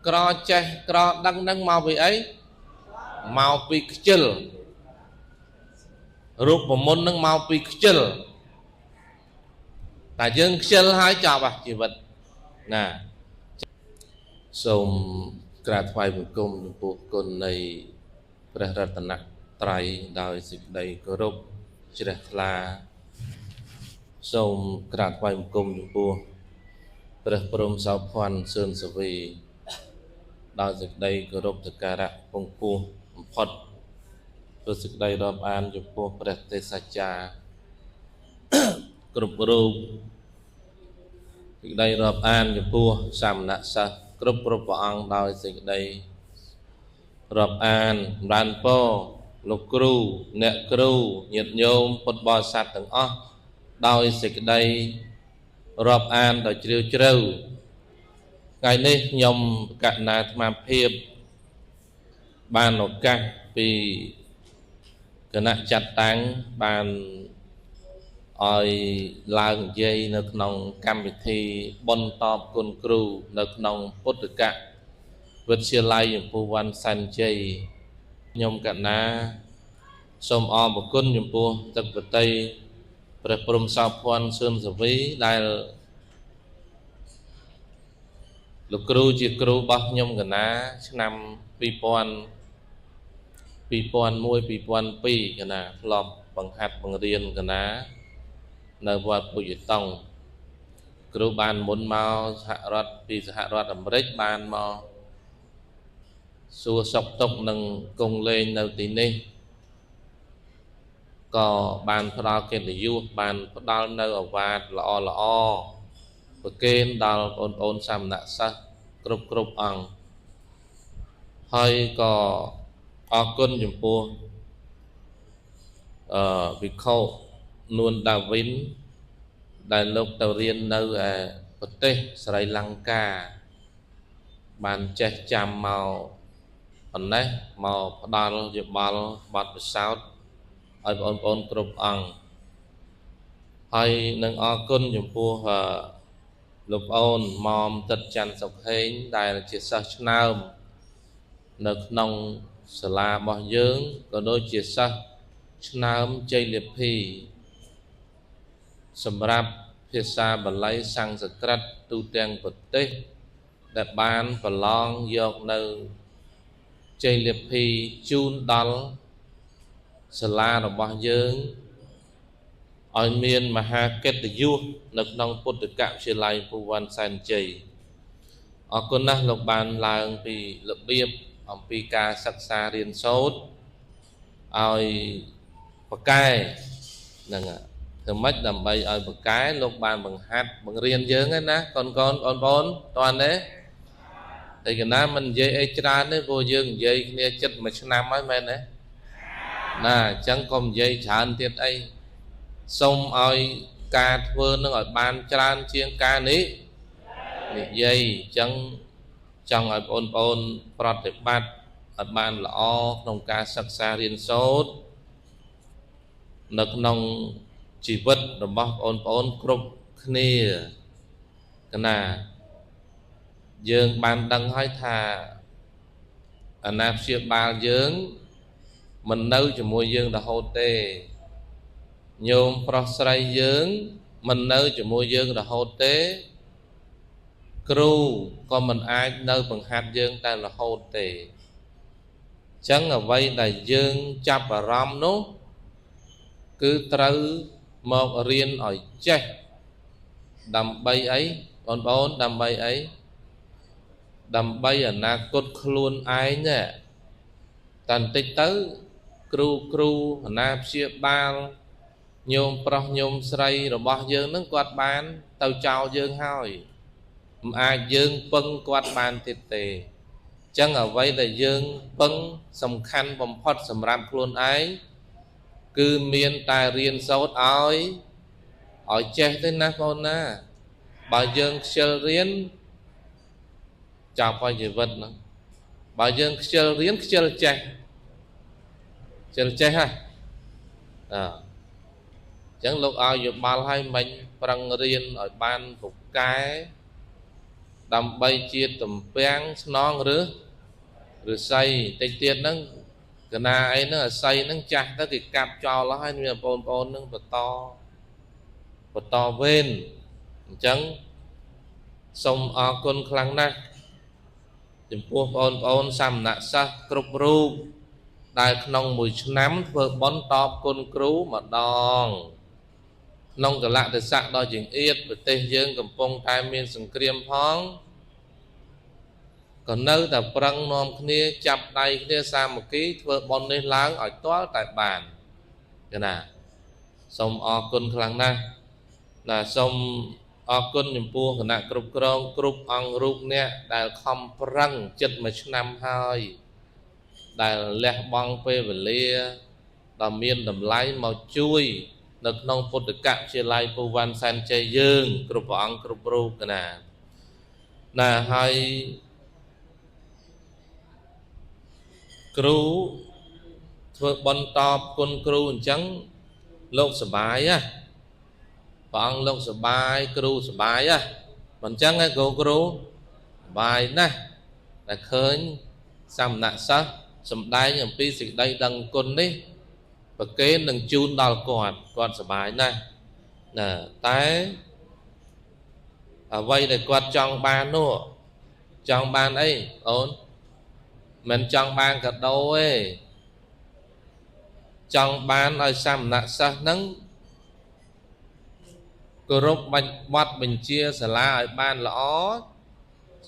ក្រចេះក្រដឹងនឹងមកពីអីមកពីខ្ជិលរូបមន្តនឹងមកពីខ្ជិលតែយើងខ្ជិលហើយចប់ជីវិតណាសូមក្រាបថ្វាយបង្គំចំពោះគុណនៃព្រះរតនត្រ័យដោយសេចក្តីគោរពជ្រះថ្លាសូមក្រាបថ្វាយបង្គំចំពោះព្រះព្រហ្មសោភ័ណ្ឌសឿនសវីដោយសេចក្តីគោរពសក្ការៈពងពោះបំផុតដោយសេចក្តីរាប់អានចំពោះព្រះទេសច្ចាគ្រប់រូបសេចក្តីរាប់អានចំពោះសាមណសិស្សគ្រប់ព្រះអង្គដោយសេចក្តីរាប់អានបានពោលោកគ្រូអ្នកគ្រូញាតិញោមពុទ្ធបរិស័ទទាំងអស់ដោយសេចក្តីរាប់អានដោយជ្រាលជ្រៅថ្ងៃនេះខ្ញុំកណ្ណាអាត្មាភាពបានឱកាសពីគណៈចាត់តាំងបានឲ្យឡើងនិយាយនៅក្នុងកម្មវិធីបុណ្យតបគុណគ្រូនៅក្នុងពុទ្ធកវិទ្យាល័យចំពោះវណ្ណសែនជ័យខ្ញុំកណ្ណាសូមអរគុណចំពោះទឹកបតីព្រះព្រហ្មសោភ័ណ្ឌសឿនសវីដែលលោកគ្រូជាគ្រូរបស់ខ្ញុំកណាឆ្នាំ2001 2002កណាធ្លាប់បង្ហាត់បង្រៀនកណានៅវត្តពុយតង់គ្រូបានមុនមកសហរដ្ឋអាមេរិកបានមកសួរសុខទុក្ខនឹងគង់លេងនៅទីនេះក៏បានផ្ដល់កិត្តិយសបានផ្ដល់នៅអាវាតល្អប្រគេនដល់បងប្អូនសាមណសិស្សគ្រប់អង្គហើយក៏អរគុណចំពោះវិខុនួនដាវីនដែលលោកទៅរៀននៅប្រទេសស្រីលង្កាបានចេះចាំមកប៉ុណ្ណេះមកផ្ដល់យោបល់បទពិសោធន៍ឲ្យបងប្អូនគ្រប់អង្គហើយនឹងអរគុណចំពោះលោកប្អូនមុំទឹកច័ន្ទសុខហេងដែលជាសិស្សឆ្នើមនៅក្នុងសាលារបស់យើងក៏ដូចជាសិស្សឆ្នើមជ័យលាភីសម្រាប់ភាសាបាលីសំស្ក្រឹតទូទាំងប្រទេសដែលបានប្រឡងយកនៅជ័យលាភីជូនដល់សាលារបស់យើងឲ្យមានមហាកិត្តិយសនៅក្នុងពុទ្ធកវិទ្យាល័យពូវ័នសែនជ័យអរគុណណាស់លោកបានឡើងពីរបៀបអំពីការសិក្សារៀនសូត្រឲ្យបកែហ្នឹងធ្វើម៉េចដើម្បីឲ្យបកែលោកបានបង្ហាត់បង្រៀនយើងណាកូនបងប្អូនតើទេតែកណាមិននិយាយអីច្រើនទេព្រោះយើងនិយាយគ្នាចិត្តមួយឆ្នាំហើយមែនទេណាអញ្ចឹងកុំនិយាយច្រើនទៀតអីសូមឲ្យការធ្វើនឹងឲ្យបានច្រើនជាងការនេះនិយាយអញ្ចឹងចង់ឲ្យបងប្អូនប្រតិបត្តិឲ្យបានល្អក្នុងការសិក្សារៀនសូត្រនៅក្នុងជីវិតរបស់បងប្អូនគ្រប់គ្នាកណាយើងបានដឹងហើយថាអាណាព្យាបាលយើងមិននៅជាមួយយើងរហូតទេញោមប្រុសស្រីយើងមិននៅជាមួយយើងរហូតទេគ្រូក៏មិនអាចនៅបង្ហាត់យើងតែរហូតទេអញ្ចឹងអ្វីដែលយើងចាប់អារម្មណ៍នោះគឺត្រូវមករៀនឲ្យចេះដើម្បីអីបងប្អូនដើម្បីអីដើម្បីអនាគតខ្លួនឯងតែបន្តិចទៅគ្រូអាណាព្យាបាលញោមប្រុសញោមស្រីរបស់យើងនឹងគាត់បានទៅចោលយើងហើយមិនអាចយើងពឹងគាត់បានទៀតទេអញ្ចឹងអ្វីដែលយើងពឹងសំខាន់បំផុតសម្រាប់ខ្លួនឯងគឺមានតែរៀនសូត្រឲ្យចេះទេណាបងណាបើយើងខ្ជិលរៀនចាប់ឲ្យជីវិតហ្នឹងបើយើងខ្ជិលរៀនខ្ជិលចេះហើយអញ្ចឹងលោកឲ្យយោបល់ឲ្យមិញប្រឹងរៀនឲ្យបានពូកែ đầm bay chia tầm beng non rửa xây tây tiết nâng cái na ấy nó xây nâng chặt tới cái cặp cho nó hay như bồn nâng bật to bên chẳng sông ở con khăn naចំពោះបងប្អូនសាមណសិស្សគ្រប់រូបដែលក្នុងមួយឆ្នាំធ្វើបុណ្យតបគុណគ្រូម្ដងក្នុងកលៈទេសៈដ៏ចង្អៀតប្រទេសយើងកំពុងតែមានសង្គ្រាមផងក៏នៅតែប្រឹងនាំគ្នាចាប់ដៃគ្នាសាមគ្គីធ្វើបុណ្យនេះឡើងឲ្យទាល់តែបានចឹងណាសូមអរគុណខ្លាំងណាស់ណាសូមអរគុណចំពោះគណៈគ្រប់គ្រងគ្រប់អង្គរូបអ្នកដែលខំប្រឹងចិត្តមួយឆ្នាំហើយដែលលះបង់ពេលវេលាដ៏មានតម្លៃមកជួយនៅក្នុងពុទ្ធកវិទ្យាល័យពូវ៉ាន់សែនជ័យយើងគ្រប់ព្រះអង្គគ្រប់រូបណាហើយគ្រូធ្វើបុណ្យតបគុណគ្រូអញ្ចឹងលោកសប្បាយណាព្រះអង្គលោកសប្បាយគ្រូសប្បាយណាមិនអញ្ចឹងឯងគ្រូសប្បាយណាស់តែឃើញសាមណសិស្សសំដែងអំពីសេចក្តីដឹងគុណនេះប្រគេននឹងជូនដល់គាត់សប្បាយណាស់ណាតែអ្វីដែលគាត់ចង់បាននោះចង់បានអីអូនមិនចង់បានកាដូទេចង់បានឲ្យសាមណសិស្សហ្នឹងគោរពបាច់បត់បញ្ជាសាលាឲ្យបានល្អ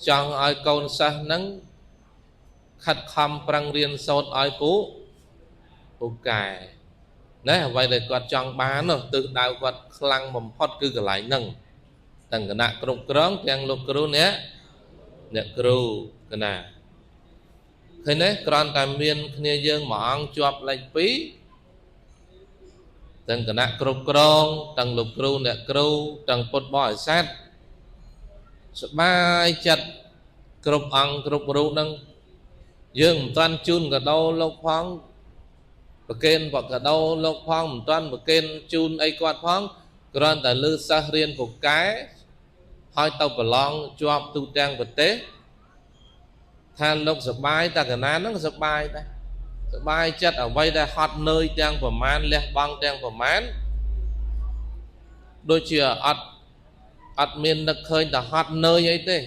ចង់ឲ្យកូនសិស្សហ្នឹងខិតខំប្រឹងរៀនសូត្រឲ្យពូកែណាអ្វីដែលគាត់ចង់បាននោះទិសដៅគាត់ខ្លាំងបំផុតគឺកន្លែងហ្នឹងទាំងគណៈគ្រប់គ្រងទាំងលោកគ្រូអ្នកគ្រូកណាឃើញទេគ្រាន់តែមានគ្នាយើងមួយអង្គជាប់លេខ2ទាំងគណៈគ្រប់គ្រងទាំងលោកគ្រូអ្នកគ្រូទាំងពុទ្ធបរិស័ទសប្បាយចិត្តគ្រប់អង្គគ្រប់រូបហ្នឹងយើងមិនតាន់ជូនកាដូលោកផងប្រគេនបកាដូលោកផងមិនតាន់ប្រគេនជូនអីគាត់ផងគ្រាន់តែលើសិស្សរៀនពូកែហើយទៅប្រឡងជាប់ទូទាំងប្រទេសថាលោកសប្បាយតែកណាហ្នឹងសប្បាយដែរសប្បាយចិត្តអ្វីដែលហត់នឿយទាំងប្រមាណលះបង់ទាំងប្រមាណដូចជាអត់មាននឹកឃើញតែហត់នឿយអីទេ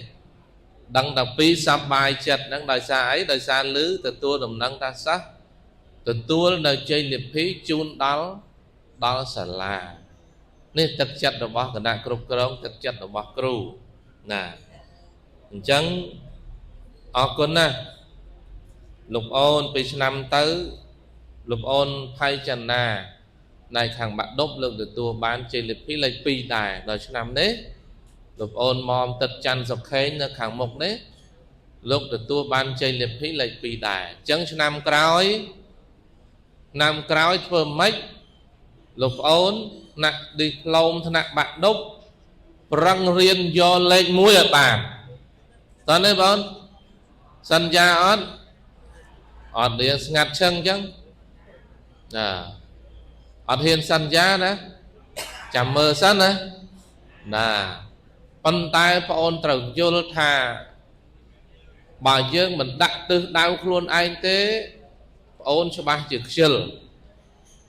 ដឹងតែពីសប្បាយចិត្តហ្នឹងដោយសារអីដោយសារឮទទួលដំណឹងថាសិស្សទទួលនៅជ័យលាភីជូនដល់សាលានេះទឹកចិត្តរបស់គណៈគ្រប់គ្រងទឹកចិត្តរបស់គ្រូណាអញ្ចឹងអរគុណណាស់លោកអូនពីឆ្នាំទៅលោកអូនផៃចនានៅខាងបាក់ដប់លោកទទួលបានជ័យលាភីលេខ2ដែរដល់ឆ្នាំនេះលោកអូនមុំទឹកច័ន្ទសុខេងនៅខាងមុខនេះលោកទទួលបានជ័យលាភីលេខ2ដែរអញ្ចឹងឆ្នាំក្រោយធ្វើម៉េចលោកអូនណាក់ឌីប្លូមថ្នាក់បាក់ដប់ប្រឹងរៀនយកលេខ1ឲ្យបានតើនេះបងសន្យាអត់រៀនស្ងាត់ឈឹងអញ្ចឹងអត់ហ៊ានសន្យាណាចាំមើលសិនណាប៉ុន្តែបងអូនត្រូវយល់ថាបើយើងមិនដាក់ទិសដៅខ្លួនឯងទេបងអូនច្បាស់ជាខ្ជិល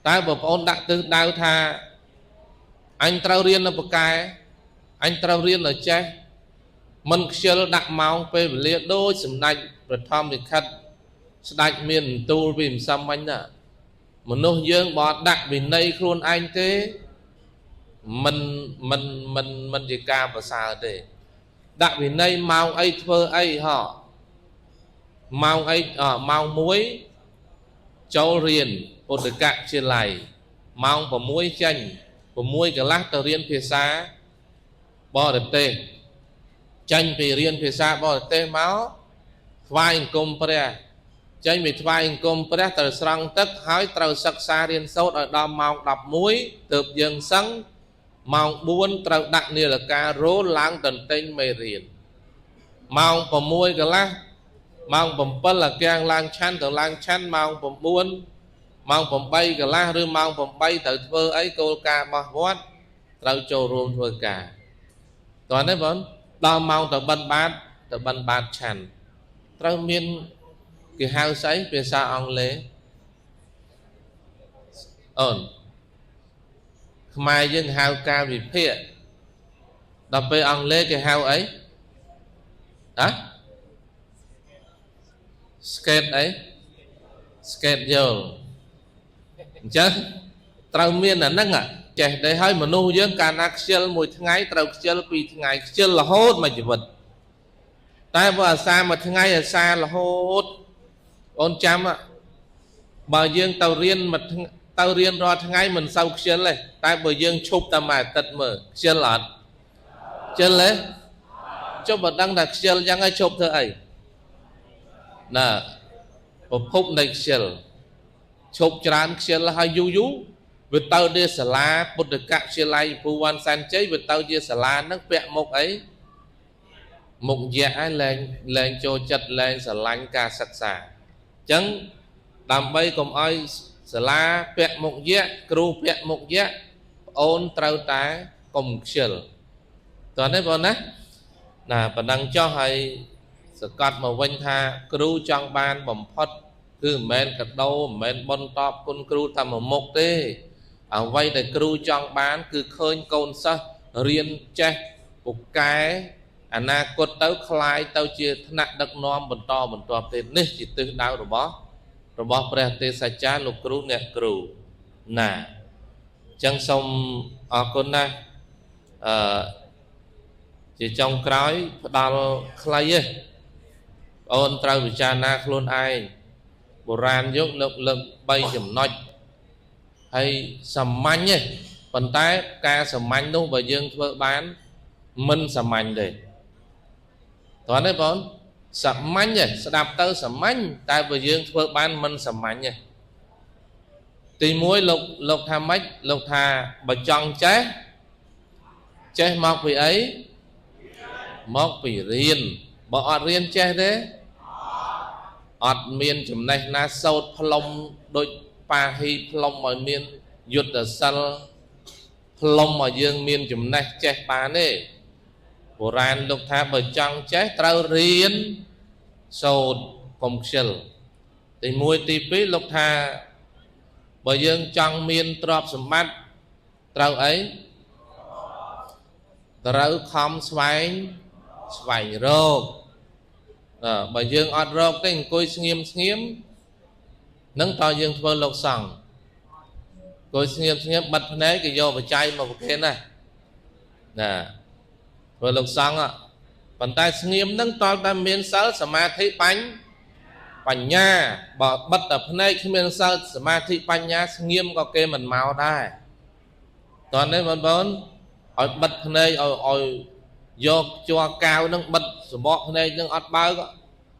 តែបើបងអូនដាក់ទិសដៅថាអញត្រូវរៀននៅបកែអញត្រូវរៀននៅចេះមិនខ្ជិលដាក់ម៉ោងពេលវេលាដូចសម្ដេចព្រះធម្មលិខិតស្ដេចមានបន្ទូលពីម្សិលមិញណាមនុស្សយើងបើដាក់វិន័យខ្លួនឯងទេមិនជាការប្រសើរទេដាក់វិន័យម៉ោងអីធ្វើអីម៉ោងអីម៉ោង1ចូលរៀនពុទ្ធកវិទ្យាល័យម៉ោង6ចេញ6កន្លះទៅរៀនភាសាបរទេសចេញពីរៀនភាសាបរទេសមកថ្វាយអង្គមព្រះចេញពីថ្វាយអង្គមព្រះត្រូវស្រង់ទឹកហើយត្រូវសិក្សារៀនសូត្រឲ្យដល់ម៉ោង11ទើបយើងសឹងម៉ោង4ត្រូវដាក់នាឡិការោឡើងតន្ទិញមេរៀនម៉ោង6កន្លះម៉ោង7អាគាំងឡើងឆាន់ទៅឡើងឆាន់ម៉ោង9ម៉ោង8កន្លះឬម៉ោង8ត្រូវធ្វើអីគោលការណ៍របស់វត្តត្រូវចូលរួមធ្វើការតើនេះបងដល់ម៉ោងទៅបិណ្ឌបាត tới ban bát chăn trâu miên cái hao sấy về xa ông lê ổn mai dân hao cao vì phê đọc về ông lê cái hao ấy đó skate ấy skate vô chứ trâu miên là nâng à trẻ để hơi mà nu dưỡng cả nạc chêl mùi tháng trâu chêl vì tháng chêl là hốt mà chỉ vật tại vừa xa mà tháng là xa là hốt ôn chăm ạ bà dương tàu riêng ra tháng mình sau chêl này tại bà dương chụp ta mà tật mở chêl lọt chêl lấy cho bà đăng đặt chêl chẳng ai chụp thơ ấy nè bà phúc này chêl chụp trán chêl là hai du du vì tao đi xà la bút được cạp chia lại phù quan san chế vì tao đi xà la nó vẹn một ấy một dạ lên cho chật lên xà lanh ca sạch xả chẳng làm bây cùng ai xà la vẹn một dạ kru vẹn một dạ ôn trao tá cùng chìl toàn đấy bọn á là bà năng cho hay sự cọt mà vinh tha kru trong ban bầm phất cứ men cật đâu men bon top con kru tầm một thế ở vay để kêu trong bán cứ khơi côn sa riêng che một cái anh na cột tấu khai tấu chia nặng đặc nom bẩn to tên nít chỉ từ đau rồi bó prete sa cha lục kêu nè kêu nè chân sông ở con na chỉ trong cái đào khai ấy ôn trao bị cha na luôn ai bộ ran dốc lực bay chầm nói hay sầm manh ấy phần tay ca sầm manh đâu và dương vợ bán minh sầm manh để toán đấy bốn sầm manh ấy sẽ đạp tơ sầm manh tay và dương vợ bán minh sầm manh ấy tì muối lục tha mách lục tha bà chọn chế mọc vì ấy mọc vì riêng bà ọt riêng chế thế ọt miên chùm này na sâu plong đôi pa hi plong mà miên yuột ở sân plong mà dương miên chùm này che pa nè bộ ran lục tha bờ trăng che trâu riên sâu công chil thì mùi tí phí lục tha bờ dương trăng miên trọp sầm mắt trâu ấy trâu khom xoay rô bà dương ọt rô tên côi nghiêm nâng to dương thơ lộc sòng côi nghiêm bật nế cái vô và chay mà một cái này nè thơ lộc sòng ạ bàn tay nghiêm nâng to ta miên sớ sả ma thị bánh nha bỏ bật ở nế khi miên sớ sả ma thị bánh nha nghiêm có kê mình màu đây toàn đấy bốn hỏi bật nế rồi vô cho cao nâng bật sửa bọ nế nâng ọt bao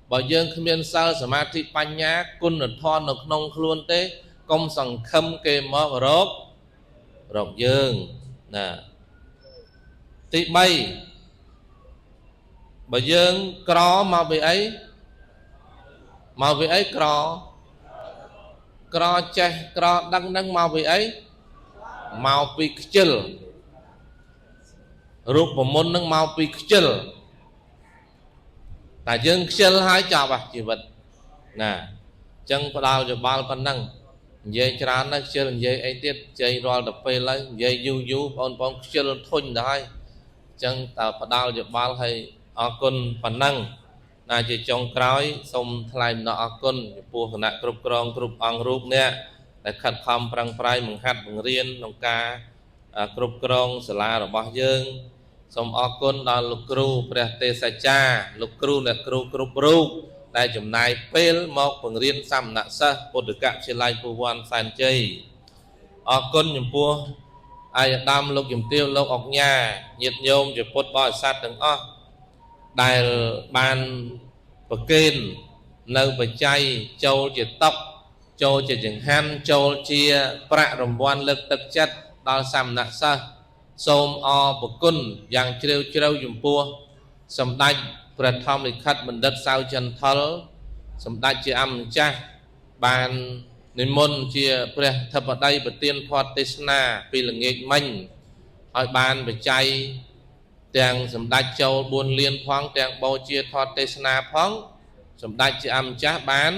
bảo dương khi miên sơ sả ma thị bánh nhá cun ở thon ở nông luôn tế công sẵn khâm kê mơ rốt dương nè thị bay bảo dương có màu vị ấy có che có đăng màu vị ấy màu vị chil rụp một môn nâng màu vị chil tại dương chêl hai chọc à chỉ vật nè chân có đau cho bao con năng dây trán nó chêl dây ấy tiết dây rồi đập về lấy dây du con chêl thôn đấy chân ta có đau cho bao hay ở con phần năng là chỉ trong cái xong thay nó con buộc nè cục rong cục ăn rúp nè để khát khom prang prai mừng hát mừng riêng nông ca cục rong sả la rồi bao dương xong ở con đó lục kêu prete sa cha lục kêu là kêu đại chủng này pel một phần riêng xăm nặng sa một được cạn trên lai phu quan san chơi ở con nhầm pua ai đam lục nhầm tiêu lục ọc nhà nhiệt nhôm chỉ phốt bò sát từng đại ban bờ kênh nơi bờ chay châu chỉ tóc châu chỉ chừng han châu chia bạ rồng quan lực thực chất đó xăm nặng sa xôm bậc quân dạng treo dùm pua sầm đaiประทม lịch khất mình đất sao chân thở sầm đai chia âm cha bàn niệm môn chia pre thập ở đây bậc tiên phật tisna vì là nghịch minh hỏi bàn về chay ទាំងសម្ដេចចូល4លានផងទាំងបូជាថតទេសនាផងសម្ដេចជាអម្ចាស់បាន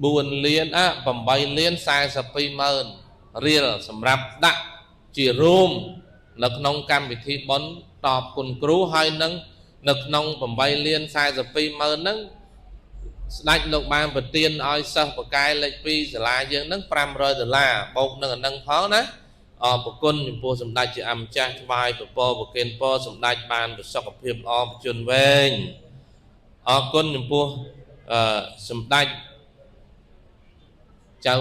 4លាន8លាន42ម៉ឺនរៀលសម្រាប់ដាក់ជារួមនៅក្នុងកម្មវិធីបុណ្យតបគុណគ្រូហើយនឹងនៅក្នុង8លាន42ម៉ឺនហ្នឹងស្ដេចលោកបានប្រទានឲ្យសិស្សបកាយលេខ2សាលាយើងហ្នឹង$500បូកនឹងអានឹងផងណាអរគុណចំពោះសម្ដេចជាអម្ចាស់ថ្វាយពពរប្រគេនពរសម្ដេចបានប្រសុខភាពល្អប្រជញ្ញវែងអរគុណចំពោះសម្ដេចចៅ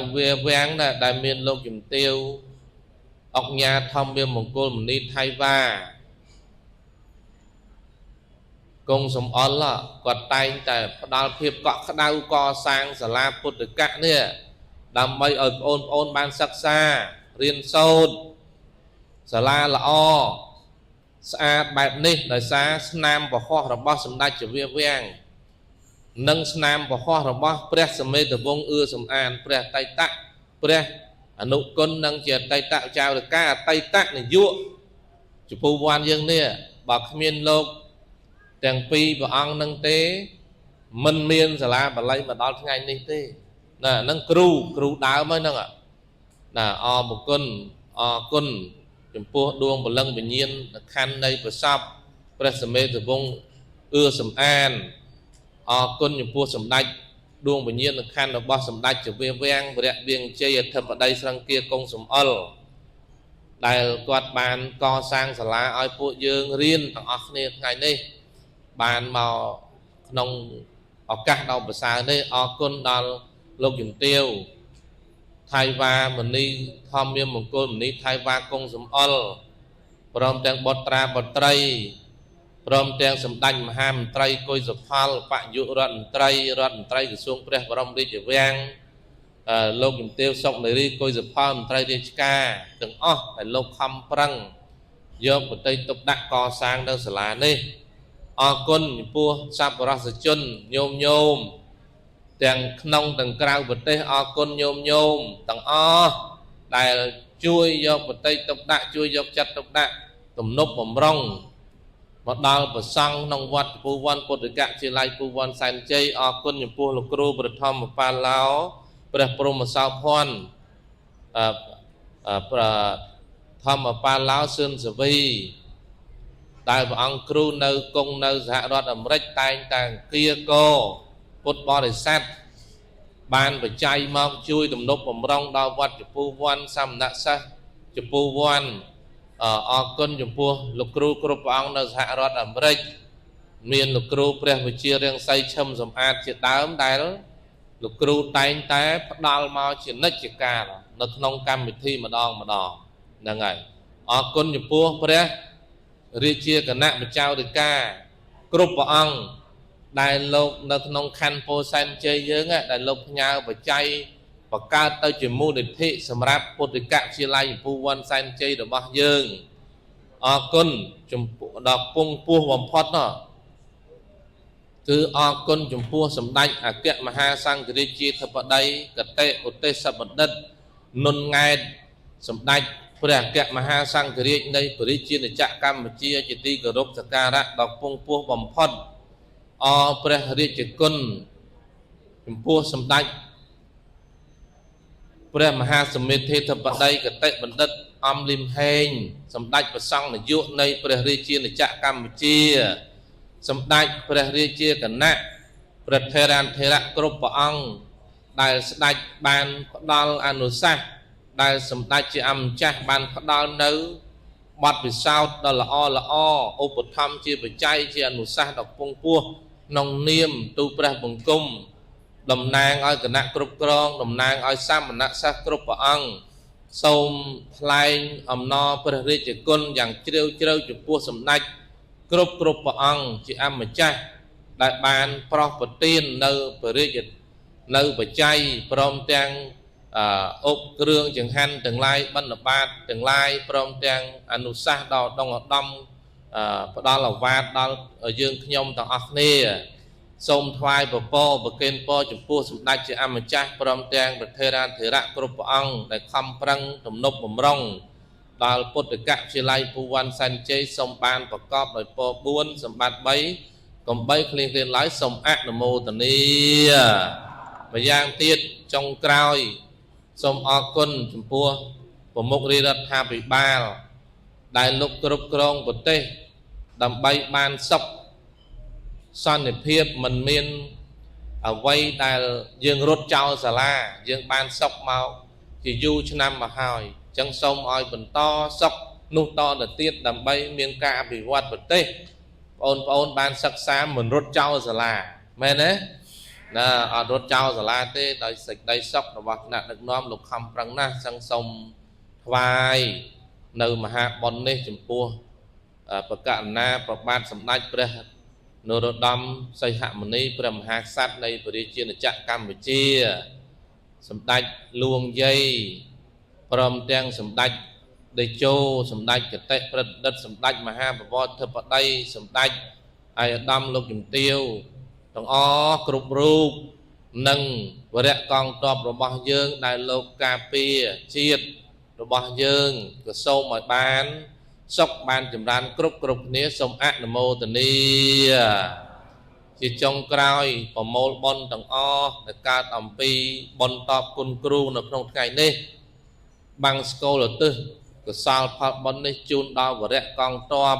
វាំងដែលមានលោកជំទាវអុកញ៉ាធម្មមង្គលមនីថៃវ៉ាគង់សំអល់គាត់តែងតែផ្ដល់ភាពកក់ក្ដៅកសាងសាលាពុទ្ធកៈនេះដើម្បីឲ្យបងប្អូនបានសិក្សារៀនសូត្រសាលាល្អស្អាតបែបនេះដោយសារស្នាមពហុរបស់សម្ដេចជវាវាំងនិងស្នាមពហុរបស់ព្រះសមេតវង្សអ៊ឺសំអានព្រះតៃតៈព្រះអនុគុណនិងជាតៃតៈចៅរកាអតីតនាយកចំពោះវ័នយើងនេះបើគ្មានលោកទាំងពីរព្រះអង្គនឹងទេមិនមានសាលាបាលីមកដល់ថ្ងៃនេះទេណាហ្នឹងគ្រូដើមហ្នឹងណាអរគុណចំពោះដួងពលឹងវិញ្ញាណខណ្ឌនៃប្រសពព្រះសមេតវង្សអ៊ឺសំអានអរគុណចំពោះសម្ដេចដួងវិញ្ញាណខណ្ឌរបស់សម្ដេចជវាវាំងវរៈវៀងជ័យអធិបតីស្រង្គៀកុងសំអល់ដែលគាត់បានកសាងសាលាឲ្យពួកយើងរៀនទាំងអស់គ្នាថ្ងៃនេះបានមកក្នុងឱកាសដ៏ប្រសើរនេះអរគុណដល់លោកជំទាវថៃវ៉ាមនីធម្មមង្គលមនីថៃវ៉ាកុងសំអល់ព្រមទាំងបុត្រាបុត្រីព្រមទាំងសម្ដេចមហាមន្ត្រីគុយសុផលបយុរដ្ឋមន្ត្រីក្រសួងព្រះបរមរាជវាំងលោកជំទាវសុកនារីគុយសុផលមន្ត្រីរាជការទាំងអស់ដែលលោកខំប្រឹងយកបតីទុកដាក់កសាងនៅសាលានេះអរគុណចំពោះសប្បុរសជនញោមទាំងក្នុងទាំងក្រៅប្រទេសអរគុណញោមទាំងអស់ដែលជួយយកបតីទុកដាក់ជួយយកចិត្តទុកដាក់ទំនប់បំរុងមកដល់ប្រសង់ក្នុងវត្តពូវ័នពុទ្ធកៈជាឡៃពូវ័នសែនជ័យអរគុណចំពោះលោកគ្រូប្រធមបាលឡោព្រះព្រហ្មសោភ័ណ្ឌប្រធមបាលឡោសឿនសវីដែលព្រះអង្គគ្រូនៅគង់នៅសហរដ្ឋអាមេរិកតែងតែគៀកោពុទ្ធបរិស័ទបានបច្ច័យមកជួយទំនប់បំរុងដល់វត្តជពូវ័នសមណសិស្សជពូវ័នអរគុណចំពោះលោកគ្រូគ្រប់ព្រះអង្គនៅសហរដ្ឋអាមេរិកមានលោកគ្រូព្រះវិជារាំងសីឈឹមសំអាតជាដើមដែលលោកគ្រូតែងតែផ្ដល់មកជានិច្ចកាលនៅក្នុងកម្មវិធីម្ដងហ្នឹងហើយអរគុណចំពោះព្រះរាជាគណៈបចៅរិកាគ្រប់ព្រះអង្គដែលលោកនៅក្នុងខណ្ឌពោធិ៍សែនជ័យយើងដែលលោកផ្ញើបច្ច័យបង្កើតទៅជាមូលនិធិសម្រាប់ពុទ្ធិកវិទ្យាល័យពូវ័នសែនជ័យរបស់យើងអរគុណចំពោះដល់ពងពោះបំផុតគឺអរគុណចំពោះសម្ដេចអគ្គមហាសង្ឃរាជាធិបតីកតេឧទេសបណ្ឌិតនុនង៉ែតសម្ដេចព្រះអគ្គមហាសង្ឃរាជនៃព្រះរាជាណាចក្រកម្ពុជាជាទីគោរពសក្ការៈដល់ពងពោះបំផុតអរព្រះរាជគុណចំពោះសម្ដេចព្រះមហាសមិទ្ធិធិបតីកតេបណ្ឌិតអំលឹមហេងសម្ដេចព្រះសង្ឃនាយកនៃព្រះរាជាណាចក្រកម្ពុជាសម្ដេចព្រះរាជាគណៈព្រះថេរានុថេរៈគ្រប់ព្រះអង្គដែលស្ដេចបានផ្ដល់អនុសាសន៍ដែលសម្ដេចជាអម្ចាស់បានផ្ដល់នៅបទពិសោធន៍ដ៏ល្អឧបត្ថម្ភជាបច្ច័យជាអនុសាសន៍ដ៏ពងពោះក្នុងនាមទូព្រះបង្គំតំណាងឲ្យគណៈគ្រប់គ្រងតំណាងឲ្យសាមណសិស្សគ្រប់ព្រះអង្គសូមថ្លែងអំណរព្រះរាជគុណយ៉ាងជ្រាលជ្រៅចំពោះសម្ដេចគ្រប់ព្រះអង្គជាអម្ចាស់ដែលបានប្រោសប្រទាននៅព្រះរាជនៅបច្ច័យព្រមទាំងអុបគ្រឿងចង្ហាន់ទាំងឡាយបណ្ឌបាតទាំងឡាយព្រមទាំងអនុសាសន៍ដល់ដងឧត្តមផ្ដល់អាវាតដល់យើងខ្ញុំទាំងអស់គ្នាសូមថ្វាយពពរប្រគេនពរចំពោះសម្ដេចជាអម្ចាស់ព្រមទាំងព្រះថេរានុថេរៈគ្រប់ព្រះអង្គដែលខំប្រឹងទំនប់បំរុង ដល់ពុទ្ធកវិទ្យាល័យភូវ័នសែនជ័យសូមបានប្រកបដោយពរ4សម្បត្តិ3កំបីគ្លៀងគ្លៀនឡើយសូមអនុមោទនាម្យ៉ាងទៀតចុងក្រោយសូមអរគុណចំពោះប្រមុខរាជរដ្ឋាភិបាលដែលលោកគ្រប់គ្រងប្រទេសដើម្បីបានសុខសន្តិភាពមិនមានអ្វីដែលយើងរត់ចោលសាលាយើងបានសុខមកជាយូរឆ្នាំមកហើយអញ្ចឹងសូមឲ្យបន្តសុខនោះតទៅទៀតដើម្បីមានការអភិវឌ្ឍប្រទេសបងប្អូនបានសិក្សាមិនរត់ចោលសាលាមែនទេណាអត់រត់ចោលសាលាទេដោយសេចក្តីសុខរបស់គណៈដឹកនាំលោកខំប្រឹងណាស់អញ្ចឹងសូមថ្វាយនៅមហាបុណ្យនេះចំពោះប្រកាសណាប្របាទសម្ដេចព្រះនរោត្តមសីហមុនីព្រះមហាក្សត្រនៃប្រជាជាតិកម្ពុជាសម្ដេចលួងយាយព្រមទាំងសម្ដេចតេជោសម្ដេចកតេប្រឌិតសម្ដេចមហាបវរធិបតីសម្ដេចអាយដាមលោកជំទាវទាំងអស់គ្រប់រូបនិងវរៈកងទ័ពរបស់យើងដែលលោកការពារជាតិរបស់យើងក៏សូមឲ្យបានសុខបានចម្រើនគ្រប់គ្នាសូមអនុមោទនាជាចុងក្រោយប្រមូលបុណ្យទាំងអស់ដែលកើតអំពីបុណ្យតបគុណគ្រូនៅក្នុងថ្ងៃនេះបាំងស្គលឧទ្ទិសកុសលផលបុណ្យនេះជូនដល់វរៈកងទ័ព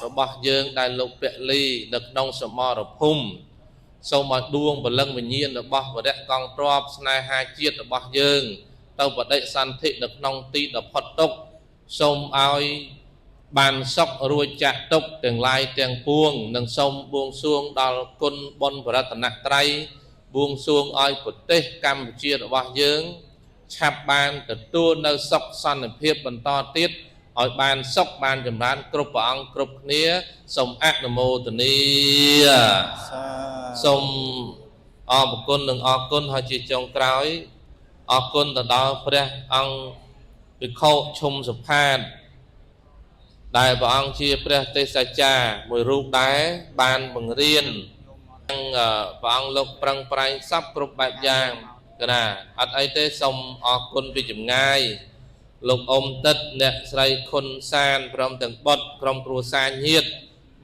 របស់យើងដែលលោកពលីនៅក្នុងសមរភូមិសូមឲ្យដួងបលឹងវិញ្ញាណរបស់វរៈកងទ័ពស្នេហាជាតិរបស់យើងទៅបដិសន្ធិនៅក្នុងទីដ៏ផុតទុក្ខសូមឲ្យបានសុខរួចចាក់ទុក្ខទាំងឡាយទាំងពួងនិងសូមបួងសួងដល់គុណបុណ្យបរតនត្រ័យបួងសួងឲ្យប្រទេសកម្ពុជារបស់យើងឆាប់បានទទួលនៅសុខសន្តិភាពបន្តទៀតឲ្យបានសុខបានចម្រើនគ្រប់ព្រះអង្គគ្រប់គ្នាសូមអនុមោទនាសូមអរគុណនិងអរគុណហើយជាចុងក្រោយអរគុណទៅដល់ព្រះអង្គភិក្ខុឈុំសុផាតដែលព្រះអង្គជាព្រះទេសច្ចាមួយរូបដែរបានបង្រៀនព្រះអង្គលោកប្រឹងប្រែងសពគ្រប់បែបយ៉ាងកណាអត់អីទេសូមអរគុណពីចម្ងាយលោកអ៊ំតិតអ្នកស្រីខុនសានព្រមទាំងបុត្រក្រុមគ្រួសារញាតិ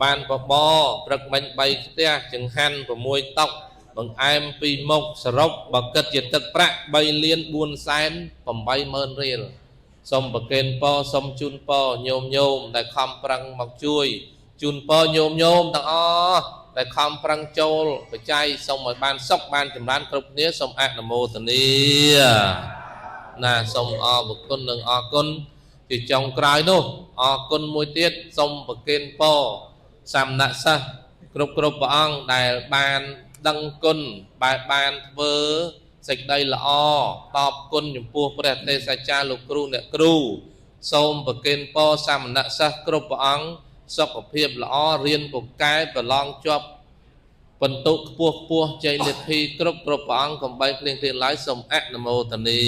បានបបរព្រឹកមិញ3ផ្ទះចង្ហាន់6តុកបង្អែម2មុខសរុបបើគិតជាទឹកប្រាក់3,480,000 រៀលសូមប្រគេនពរសូមជូនពរញោមដែលខំប្រឹងមកជួយជូនពរញោមទាំងអស់ដែលខំប្រឹងចូលបច្ច័យសូមឲ្យបានសុខបានចម្រើនគ្រប់គ្នាសូមអនុមោទនាណាសូមអរគុណនិងអរគុណជាចុងក្រោយនោះអរគុណមួយទៀតសូមប្រគេនពរសាមណសិស្សគ្រប់ព្រះអង្គដែលបានដឹងគុណបានធ្វើសេចក្តីល្អតបគុណចំពោះព្រះទេសច្ចាលោកគ្រូអ្នកគ្រូសូមប្រគេនពរសាមណសិស្សគ្រប់ព្រះអង្គសុខភាពល្អរៀនពូកែប្រឡងជាប់បន្ទុកខ្ពស់ជ័យលាភីគ្រប់ព្រះអង្គកំបីគ្លៀងគ្លៀនឡើយសូមអនុមោទនា